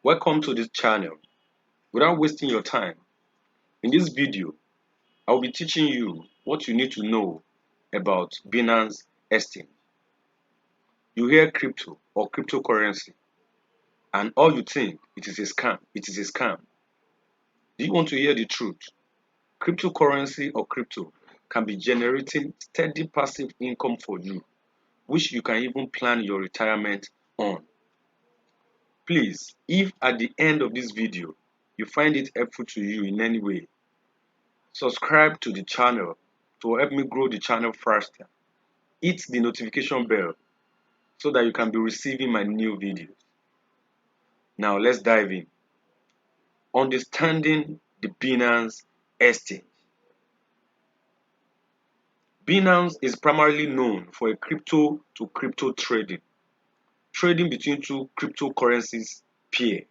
Welcome to this channel. Without wasting your time, in this video, I will be teaching you what you need to know about Binance exchange. You hear crypto or cryptocurrency and all you think it is a scam. It is a scam. Do you want to hear the truth? Cryptocurrency or crypto can be generating steady passive income for you, which you can even plan your retirement on. Please, if at the end of this video you find it helpful to you in any way, subscribe to the channel to help me grow the channel faster. Hit the notification bell so that you can be receiving my new videos. Now let's dive in. Understanding the Binance exchange. Binance is primarily known for a crypto to crypto trading between two cryptocurrencies pairs.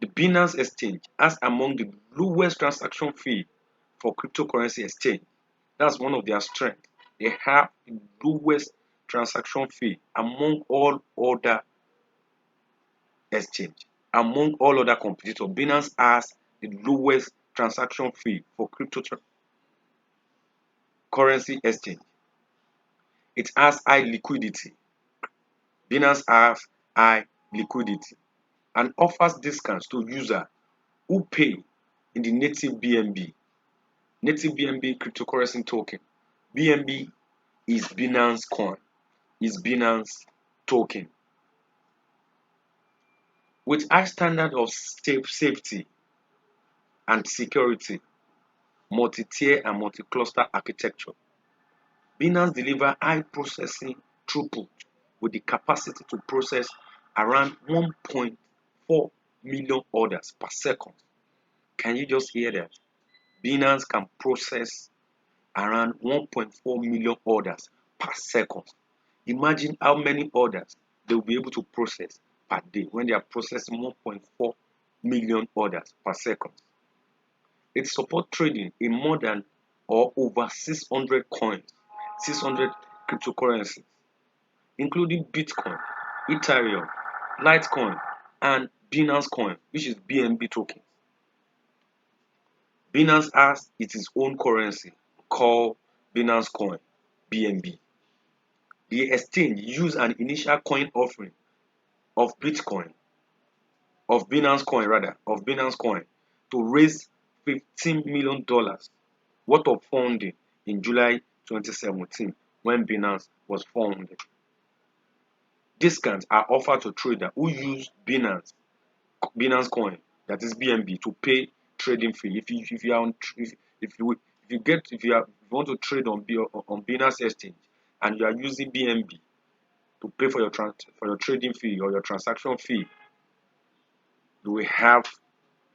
The Binance exchange has among the lowest transaction fee for cryptocurrency exchange. That's one of their strengths. They have the lowest transaction fee among all other exchange. Among all other competitors, Binance has the lowest transaction fee for cryptocurrency exchange. It has high liquidity. Binance has high liquidity and offers discounts to users who pay in the native BNB. Native BNB cryptocurrency token. BNB is Binance coin, is Binance token. With high standard of safety and security, multi-tier and multi-cluster architecture, Binance deliver high processing throughput with the capacity to process around 1.4 million orders per second. Can you just hear that? Binance can process around 1.4 million orders per second. Imagine how many orders they will be able to process per day when they are processing 1.4 million orders per second. It supports trading in more than or over 600 coins, 600 cryptocurrencies, including Bitcoin, Ethereum, Litecoin, and Binance Coin, which is BNB token. Binance has its own currency called Binance Coin, BNB. The exchange used an initial coin offering of Bitcoin, of Binance Coin rather, of Binance Coin to raise $15 million worth of funding in July 2017 when Binance was founded. Discounts are offered to traders who use Binance Coin, that is BNB, to pay trading fee. If you are on if you want to trade on Binance Exchange and you are using BNB to pay for your trading fee or your transaction fee, you will have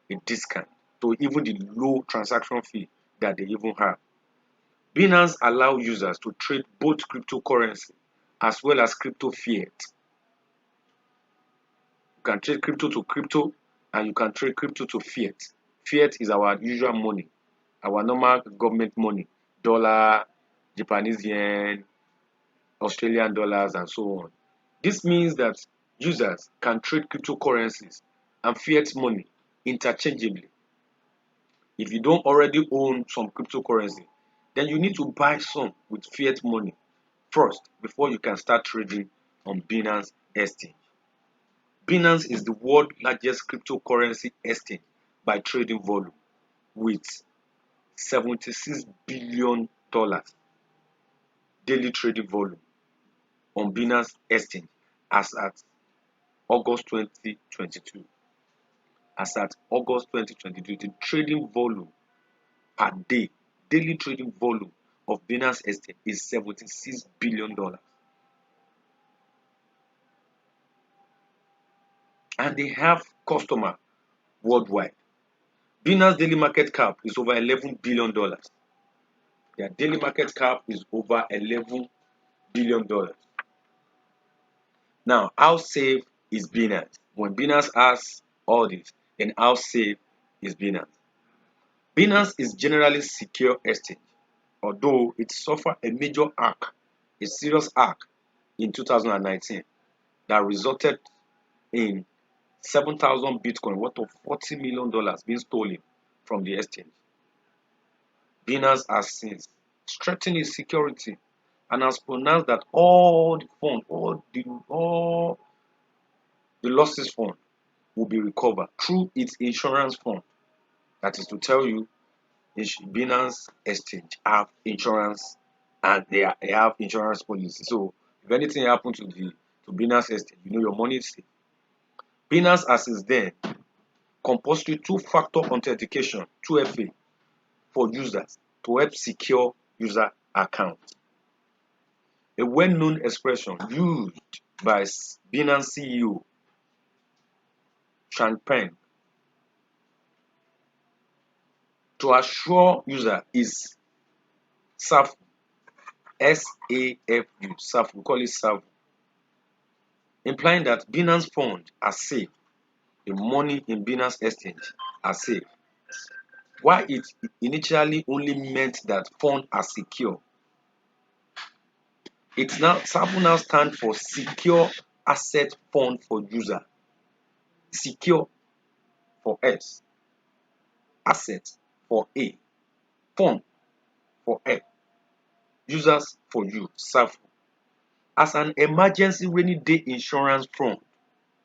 a discount to even the low transaction fee that they even have. Binance allows users to trade both cryptocurrency as well as crypto fiat. You can trade crypto to crypto and you can trade crypto to fiat. Fiat is our usual money, our normal government money, dollar, Japanese yen, Australian dollars, and so on. This means that users can trade cryptocurrencies and fiat money interchangeably. If you don't already own some cryptocurrency, then you need to buy some with fiat money first before you can start trading on Binance exchange. Binance is the world's largest cryptocurrency exchange by trading volume with $76 billion daily trading volume on Binance exchange as at August 2022. As at August 2022, the trading volume per day, daily trading volume of Binance exchange is $76 billion. And they have customers worldwide. Binance daily market cap is over $11 billion. Their daily market cap is over $11 billion. Now, how safe is Binance? When Binance has all this, then how safe is Binance? Binance is generally secure exchange, although it suffered a major hack, a serious hack in 2019 that resulted in 7,000 Bitcoin worth of $40 million being stolen from the exchange. Binance has since strengthened its security and has pronounced that all the fund, all the losses fund will be recovered through its insurance fund. That is to tell you, Binance Exchange have insurance, and they have insurance policy. So if anything happens to Binance Exchange, you know your money is safe. Binance has since then compulsory two-factor authentication (2FA) for users to help secure user accounts. A well-known expression used by Binance CEO Changpeng to assure user is SAFU. SAFU. SAFU. We call it SAFU. Implying that Binance funds are safe. The money in Binance Exchange are safe. While it initially only meant that funds are secure, SAFU now stands for Secure Asset Fund for User. Secure for S, asset for A, fund for F, users for U, SAFU. As an emergency rainy day insurance fund,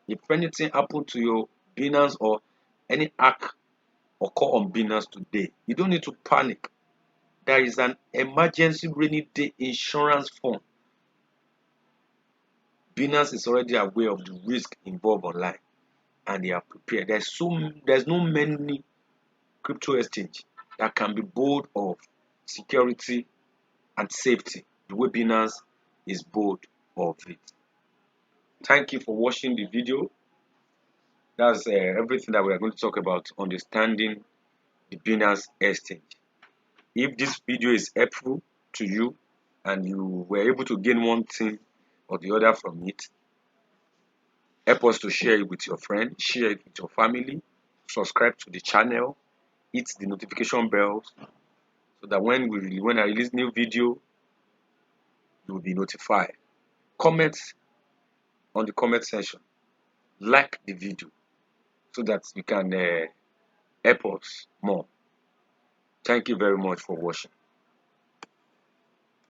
if anything happen to your Binance or any hack occur on Binance today, you don't need to panic. There is an emergency rainy day insurance fund. Binance is already aware of the risk involved online, and they are prepared. There's no many crypto exchange that can be bold of security and safety the way Binance is bold of it. Thank you for watching the video. That's everything that we are going to talk about understanding the Binance exchange. If this video is helpful to you and you were able to gain one thing or the other from it, help us to share it with your friend, share it with your family, subscribe to the channel, hit the notification bells so that when I release new video, you will be notified. Comment on the comment section, like the video so that you can help us more. Thank you very much for watching.